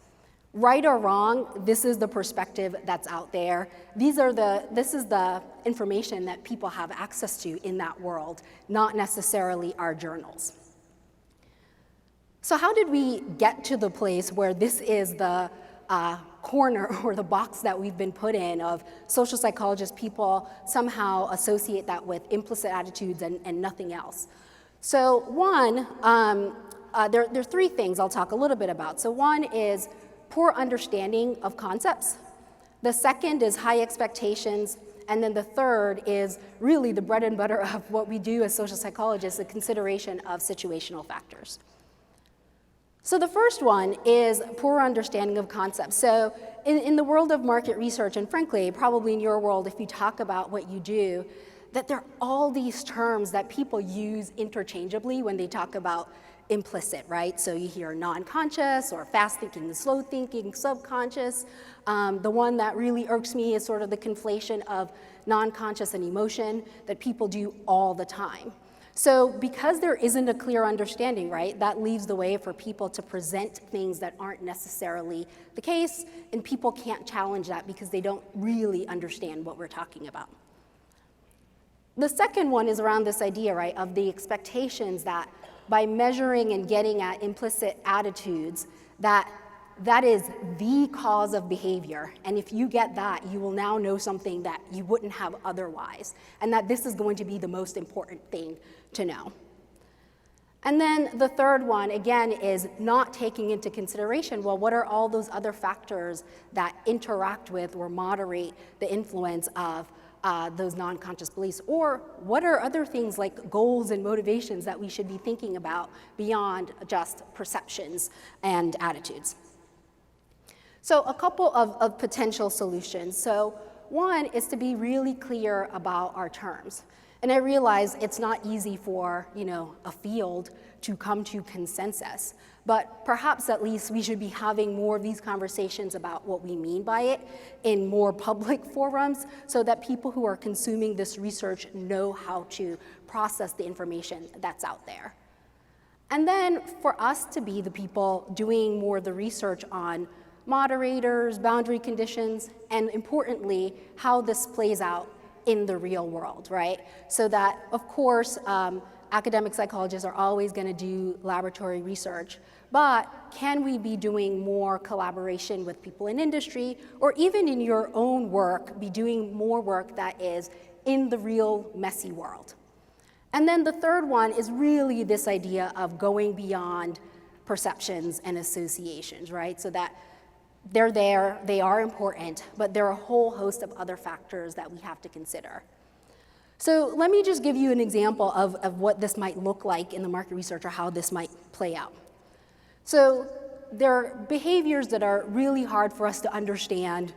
Right or wrong, this is the perspective that's out there. This is the information that people have access to in that world, not necessarily our journals. So how did we get to the place where this is the corner or the box that we've been put in of social psychologists, people somehow associate that with implicit attitudes and nothing else? So one, there are three things I'll talk a little bit about. So one is poor understanding of concepts. The second is high expectations. And then the third is really the bread and butter of what we do as social psychologists, the consideration of situational factors. So the first one is poor understanding of concepts. So in the world of market research, and frankly, probably in your world, if you talk about what you do, that there are all these terms that people use interchangeably when they talk about implicit, right? So you hear non-conscious or fast thinking and slow thinking, subconscious. The one that really irks me is sort of the conflation of non-conscious and emotion that people do all the time. So because there isn't a clear understanding, right, that leaves the way for people to present things that aren't necessarily the case, and people can't challenge that because they don't really understand what we're talking about. The second one is around this idea, right, of the expectations that by measuring and getting at implicit attitudes, that is the cause of behavior. And if you get that, you will now know something that you wouldn't have otherwise. And that this is going to be the most important thing to know. And then the third one, again, is not taking into consideration, well, what are all those other factors that interact with or moderate the influence of those non-conscious beliefs? Or what are other things like goals and motivations that we should be thinking about beyond just perceptions and attitudes? So a couple of potential solutions. So one is to be really clear about our terms. And I realize it's not easy for, a field to come to consensus, but perhaps at least we should be having more of these conversations about what we mean by it in more public forums so that people who are consuming this research know how to process the information that's out there. And then for us to be the people doing more of the research on moderators, boundary conditions, and importantly, how this plays out in the real world, right? So that, of course, academic psychologists are always going to do laboratory research, but can we be doing more collaboration with people in industry, or even in your own work, be doing more work that is in the real messy world? And then the third one is really this idea of going beyond perceptions and associations, right? So that they're there, they are important, but there are a whole host of other factors that we have to consider. So let me just give you an example of what this might look like in the market research or how this might play out. So there are behaviors that are really hard for us to understand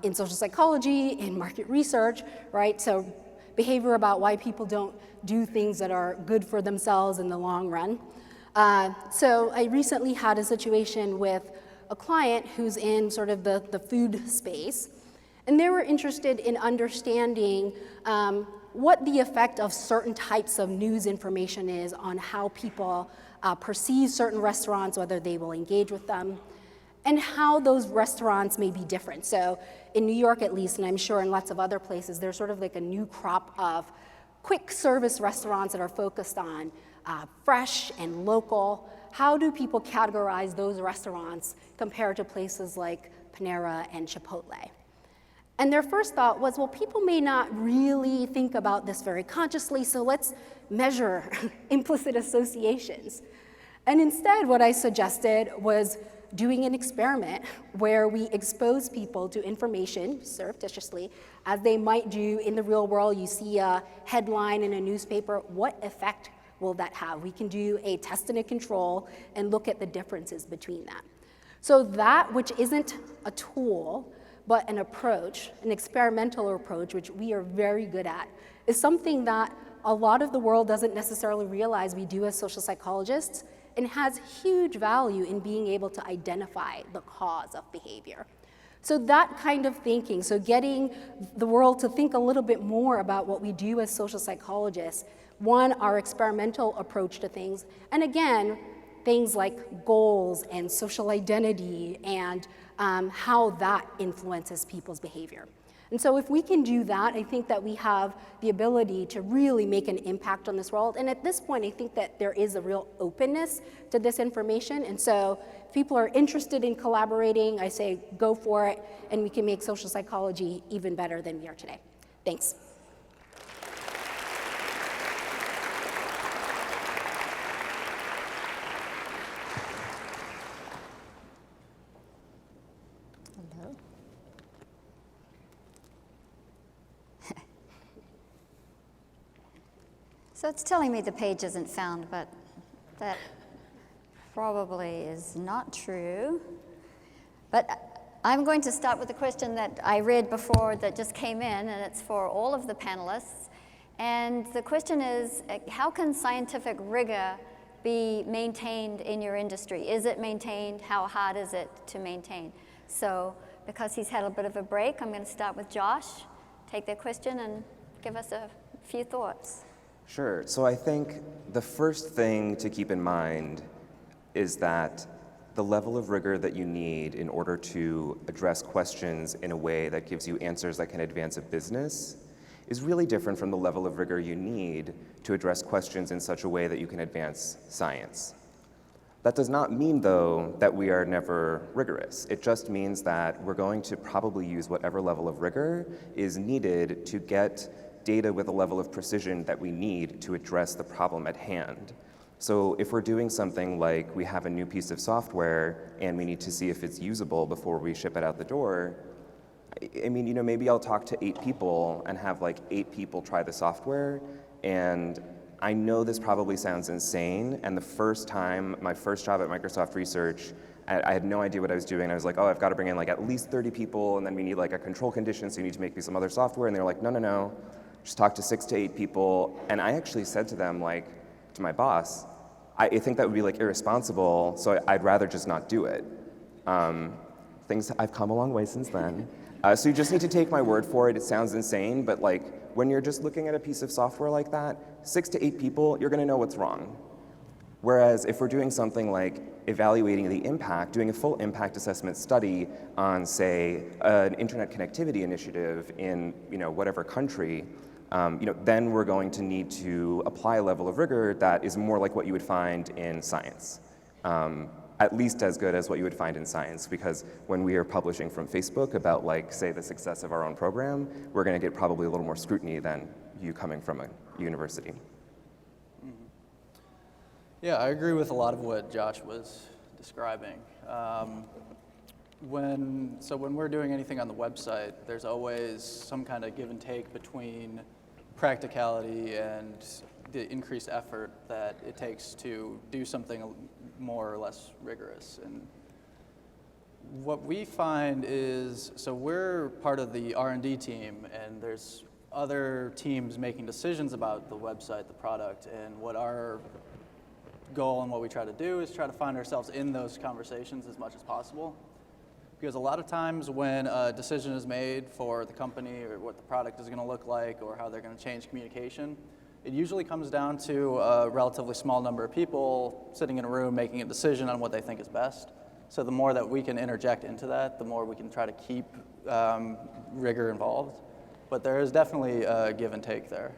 in social psychology, in market research, right? So behavior about why people don't do things that are good for themselves in the long run. So I recently had a situation with a client who's in sort of the food space, and they were interested in understanding what the effect of certain types of news information is on how people perceive certain restaurants, whether they will engage with them, and how those restaurants may be different. So in New York at least, and I'm sure in lots of other places, there's sort of like a new crop of quick service restaurants that are focused on fresh and local. How do people categorize those restaurants compared to places like Panera and Chipotle? And their first thought was, well, people may not really think about this very consciously, so let's measure implicit associations. And instead, what I suggested was doing an experiment where we expose people to information surreptitiously, as they might do in the real world. You see a headline in a newspaper, what effect will that have? We can do a test and a control and look at the differences between that. So that, which isn't a tool, but an approach, an experimental approach, which we are very good at, is something that a lot of the world doesn't necessarily realize we do as social psychologists, and has huge value in being able to identify the cause of behavior. So that kind of thinking, so getting the world to think a little bit more about what we do as social psychologists, one, our experimental approach to things, and again, things like goals and social identity and how that influences people's behavior. And so if we can do that, I think that we have the ability to really make an impact on this world. And at this point, I think that there is a real openness to this information. And so if people are interested in collaborating, I say go for it, and we can make social psychology even better than we are today. Thanks. So it's telling me the page isn't found, but that probably is not true. But I'm going to start with a question that I read before that just came in, and it's for all of the panelists. And the question is, how can scientific rigor be maintained in your industry? Is it maintained? How hard is it to maintain? So because he's had a bit of a break, I'm going to start with Josh, take that question and give us a few thoughts. Sure. So I think the first thing to keep in mind is that the level of rigor that you need in order to address questions in a way that gives you answers that can advance a business is really different from the level of rigor you need to address questions in such a way that you can advance science. That does not mean, though, that we are never rigorous. It just means that we're going to probably use whatever level of rigor is needed to get data with a level of precision that we need to address the problem at hand. So if we're doing something like we have a new piece of software and we need to see if it's usable before we ship it out the door, I mean, maybe I'll talk to 8 people and have like 8 people try the software, and I know this probably sounds insane, and the first time, my first job at Microsoft Research, I had no idea what I was doing. I was like, oh, I've got to bring in like at least 30 people, and then we need like a control condition, so you need to make me some other software. And they were like, no, just talk to 6 to 8 people. And I actually said to them, like, to my boss, I think that would be like irresponsible, so I'd rather just not do it. I've come a long way since then. So you just need to take my word for it. It sounds insane, but like when you're just looking at a piece of software like that, 6 to 8 people, you're going to know what's wrong. Whereas if we're doing something like evaluating the impact, doing a full impact assessment study on, say, an internet connectivity initiative in whatever country, then we're going to need to apply a level of rigor that is more like what you would find in science. At least as good as what you would find in science, because when we are publishing from Facebook about, like, say, the success of our own program, we're going to get probably a little more scrutiny than you coming from a university. Yeah, I agree with a lot of what Josh was describing. When we're doing anything on the website, there's always some kind of give and take between practicality and the increased effort that it takes to do something more or less rigorous. And what we find is, so we're part of the R&D team, and there's other teams making decisions about the website, the product, and what our goal and what we try to do is try to find ourselves in those conversations as much as possible. Because a lot of times when a decision is made for the company or what the product is going to look like or how they're going to change communication, it usually comes down to a relatively small number of people sitting in a room making a decision on what they think is best. So the more that we can interject into that, the more we can try to keep rigor involved. But there is definitely a give and take there.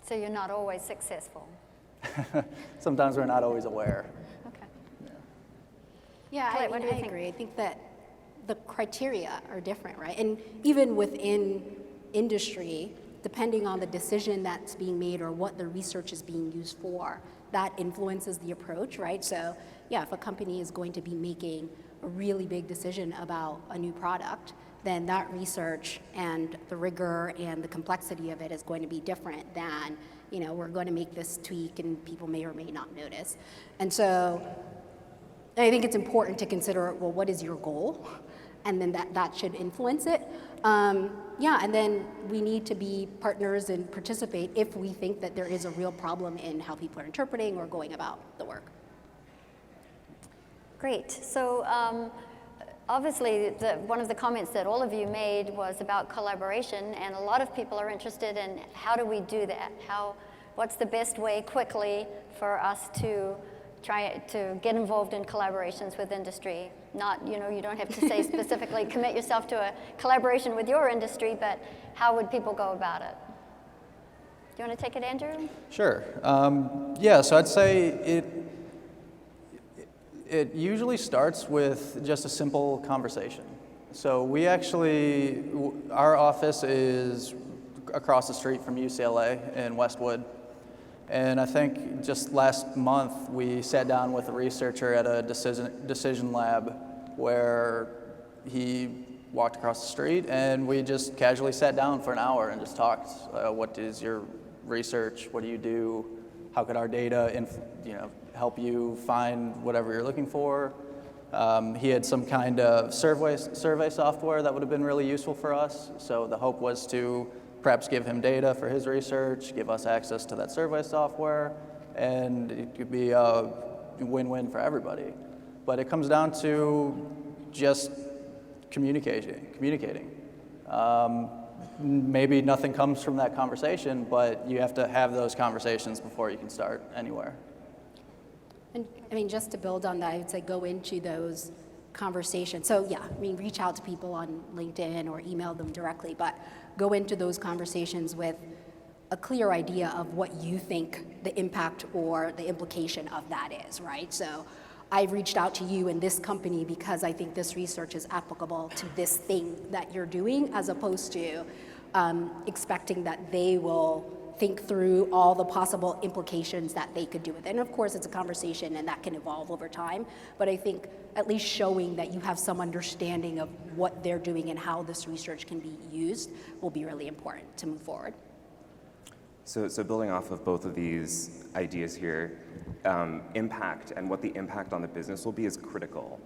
So you're not always successful. Sometimes we're not always aware. Okay. Yeah, Collette, what do you think? agree. I think that the criteria are different, right? And even within industry, depending on the decision that's being made or what the research is being used for, that influences the approach, right? So yeah, if a company is going to be making a really big decision about a new product, then that research and the rigor and the complexity of it is going to be different than, we're going to make this tweak and people may or may not notice. And so I think it's important to consider, well, what is your goal? And then that should influence it. And then we need to be partners and participate if we think that there is a real problem in how people are interpreting or going about the work. Great. So obviously, one of the comments that all of you made was about collaboration, and a lot of people are interested in how do we do that? What's the best way quickly for us to try to get involved in collaborations with industry? Not, you don't have to say specifically commit yourself to a collaboration with your industry, but how would people go about it? Do you want to take it, Andrew? Sure. So I'd say it usually starts with just a simple conversation. So we actually, our office is across the street from UCLA in Westwood. And I think just last month we sat down with a researcher at a decision lab where he walked across the street and we just casually sat down for an hour and just talked. What is your research? What do you do? How could our data help you find whatever you're looking for? He had some kind of survey software that would have been really useful for us. So the hope was to perhaps give him data for his research, give us access to that survey software, and it could be a win-win for everybody. But it comes down to just communicating. Maybe nothing comes from that conversation, but you have to have those conversations before you can start anywhere. And just to build on that, I would say go into those conversations. So reach out to people on LinkedIn or email them directly, but go into those conversations with a clear idea of what you think the impact or the implication of that is, right? So I've reached out to you in this company because I think this research is applicable to this thing that you're doing, as opposed to expecting that they will think through all the possible implications that they could do with it. And of course, it's a conversation and that can evolve over time, but I think at least showing that you have some understanding of what they're doing and how this research can be used will be really important to move forward. So building off of both of these ideas here, impact and what the impact on the business will be is critical.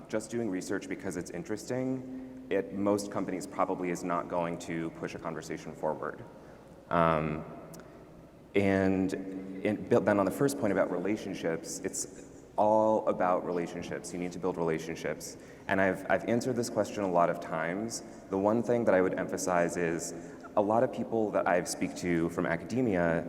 Just doing research because it's interesting, most companies probably is not going to push a conversation forward. Then on the first point about relationships, it's all about relationships. You need to build relationships. And I've answered this question a lot of times. The one thing that I would emphasize is a lot of people that I speak to from academia,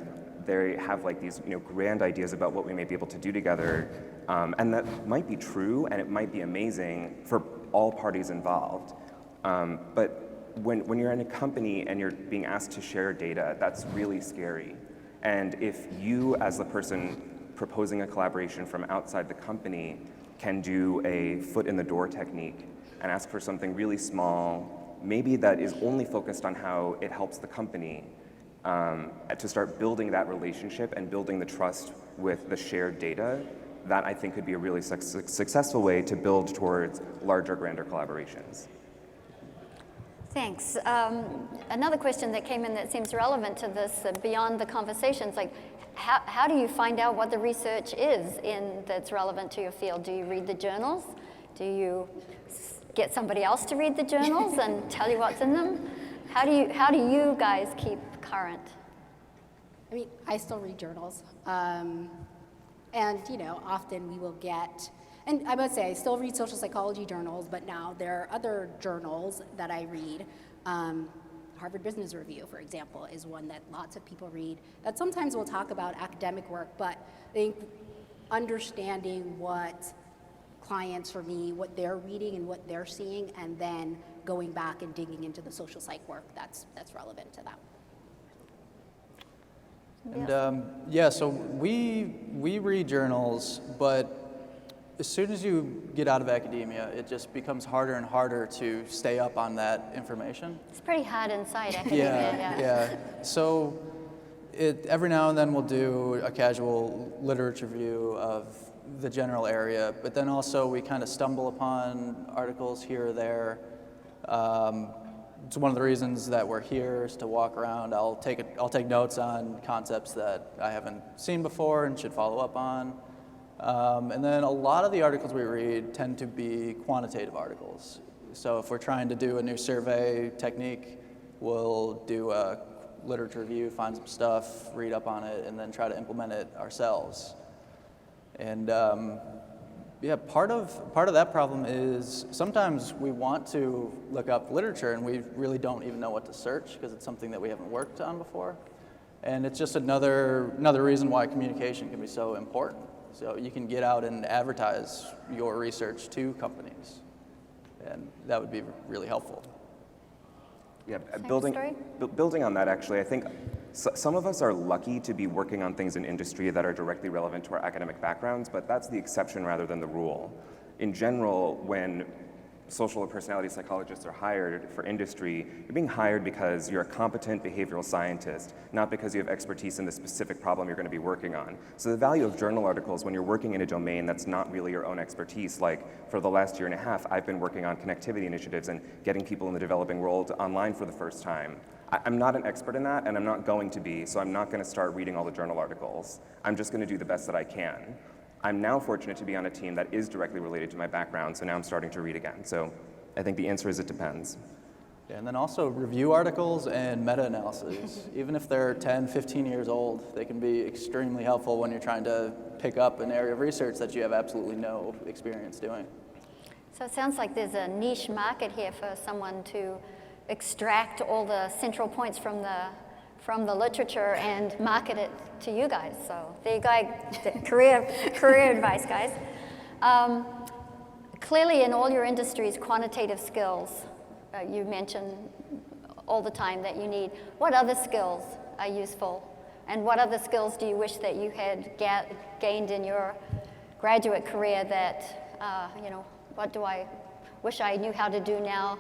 they have like these grand ideas about what we may be able to do together. And that might be true and it might be amazing for all parties involved. But when you're in a company and you're being asked to share data, that's really scary. And if you, as the person proposing a collaboration from outside the company, can do a foot in the door technique and ask for something really small, maybe that is only focused on how it helps the company, to start building that relationship and building the trust with the shared data, that I think could be a really successful way to build towards larger, grander collaborations. Thanks. Another question that came in that seems relevant to this, beyond the conversations, like how do you find out what the research is that's relevant to your field? Do you read the journals? Do you get somebody else to read the journals and tell you what's in them? How do you guys keep current? I mean, I still read journals. And often we will get, and I must say, I still read social psychology journals, but now there are other journals that I read. Harvard Business Review, for example, is one that lots of people read, that sometimes will talk about academic work, but I think understanding what clients, for me, what they're reading and what they're seeing, and then going back and digging into the social psych work that's relevant to them. And so we read journals, but as soon as you get out of academia, it just becomes harder and harder to stay up on that information. It's pretty hard inside academia. Yeah. So every now and then we'll do a casual literature review of the general area, but then also we kind of stumble upon articles here or there. It's one of the reasons that we're here is to walk around. I'll take notes on concepts that I haven't seen before and should follow up on. And then a lot of the articles we read tend to be quantitative articles. So if we're trying to do a new survey technique, we'll do a literature review, find some stuff, read up on it, and then try to implement it ourselves. And part of that problem is sometimes we want to look up literature and we really don't even know what to search because it's something that we haven't worked on before. And it's just another reason why communication can be so important. So you can get out and advertise your research to companies, and that would be really helpful. Yeah, building on that, actually, I think some of us are lucky to be working on things in industry that are directly relevant to our academic backgrounds, but that's the exception rather than the rule. In general, when social or personality psychologists are hired for industry, you're being hired because you're a competent behavioral scientist, not because you have expertise in the specific problem you're going to be working on. So the value of journal articles when you're working in a domain that's not really your own expertise, like for the last year and a half, I've been working on connectivity initiatives and getting people in the developing world online for the first time. I'm not an expert in that, and I'm not going to be, so I'm not going to start reading all the journal articles. I'm just going to do the best that I can. I'm now fortunate to be on a team that is directly related to my background, so now I'm starting to read again. So I think the answer is it depends. Yeah, and then also review articles and meta-analysis. Even if they're 10, 15 years old, they can be extremely helpful when you're trying to pick up an area of research that you have absolutely no experience doing. So it sounds like there's a niche market here for someone to extract all the central points from the literature and market it to you guys. So there you go, career advice, guys. Clearly in all your industries, quantitative skills, you mention all the time that you need. What other skills are useful? And what other skills do you wish that you had gained in your graduate career that, what do I wish I knew how to do now?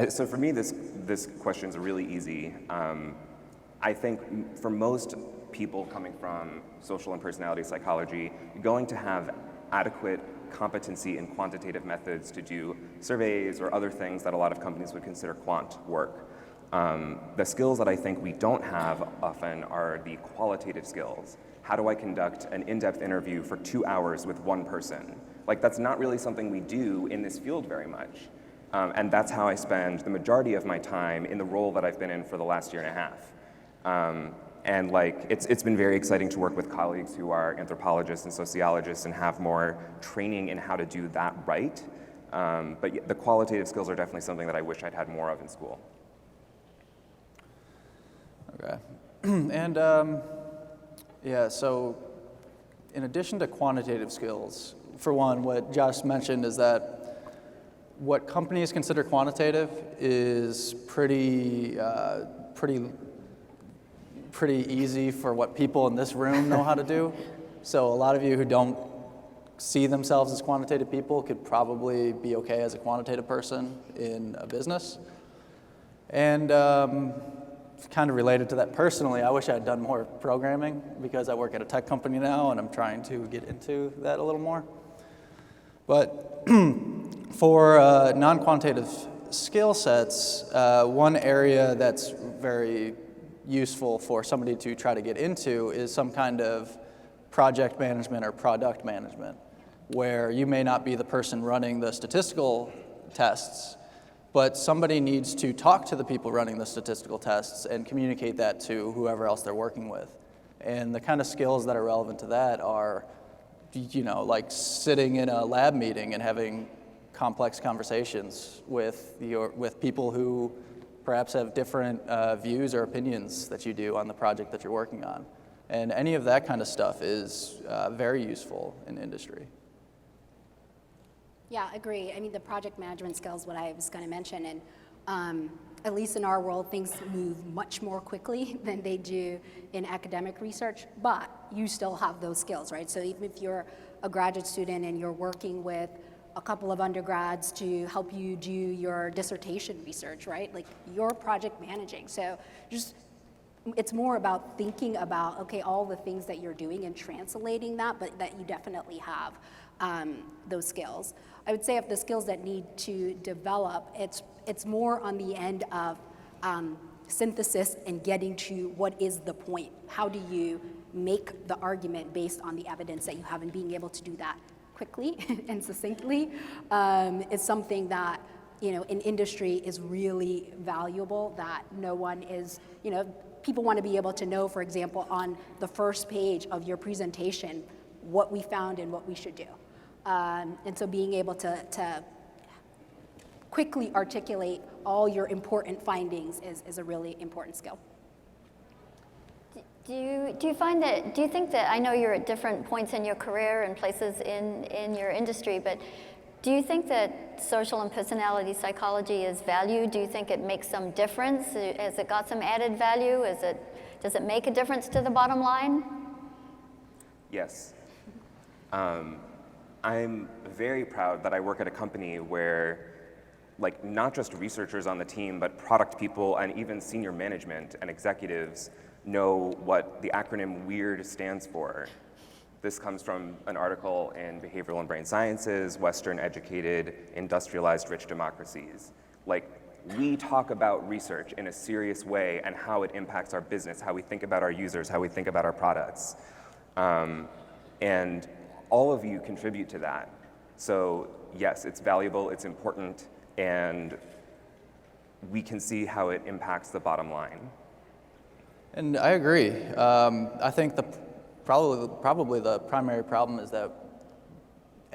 So for me, this question is really easy. I think for most people coming from social and personality psychology, you're going to have adequate competency in quantitative methods to do surveys or other things that a lot of companies would consider quant work. The skills that I think we don't have often are the qualitative skills. How do I conduct an in-depth interview for 2 hours with one person? Like, that's not really something we do in this field very much. And that's how I spend the majority of my time in the role that I've been in for the last year and a half. And like, it's been very exciting to work with colleagues who are anthropologists and sociologists and have more training in how to do that right. But the qualitative skills are definitely something that I wish I'd had more of in school. Okay. And yeah, so in addition to quantitative skills, for one, what Josh mentioned is that what companies consider quantitative is pretty easy for what people in this room know how to do. So a lot of you who don't see themselves as quantitative people could probably be okay as a quantitative person in a business. And kind of related to that personally, I wish I had done more programming because I work at a tech company now and I'm trying to get into that a little more. But for non-quantitative skill sets, one area that's very useful for somebody to try to get into is some kind of project management or product management, where you may not be the person running the statistical tests, but somebody needs to talk to the people running the statistical tests and communicate that to whoever else they're working with. And the kind of skills that are relevant to that are, you know, like sitting in a lab meeting and having complex conversations with people who perhaps have different views or opinions that you do on the project that you're working on. And any of that kind of stuff is very useful in industry. Yeah, agree. I mean, the project management skills, what I was going to mention, and at least in our world, things move much more quickly than they do in academic research, but you still have those skills, right? So even if you're a graduate student and you're working with a couple of undergrads to help you do your dissertation research, right? Like, you're project managing. So just, it's more about thinking about, okay, all the things that you're doing and translating that, but that you definitely have those skills. I would say of the skills that need to develop, it's more on the end of synthesis and getting to what is the point. How do you make the argument based on the evidence that you have, and being able to do that quickly and succinctly is something that, you know, in industry is really valuable, that no one is, you know, people want to be able to know, for example, on the first page of your presentation, what we found and what we should do. And so being able to quickly articulate all your important findings is a really important skill. Do you think that, I know you're at different points in your career and places in your industry, but do you think that social and personality psychology is valued? Do you think it makes some difference? Has it got some added value? Does it make a difference to the bottom line? Yes. I'm very proud that I work at a company where, like, not just researchers on the team, but product people and even senior management and executives know what the acronym WEIRD stands for. This comes from an article in Behavioral and Brain Sciences, Western Educated, Industrialized Rich Democracies. Like, we talk about research in a serious way and how it impacts our business, how we think about our users, how we think about our products. And all of you contribute to that. So yes, it's valuable, it's important, and we can see how it impacts the bottom line. And I agree. I think probably the primary problem is that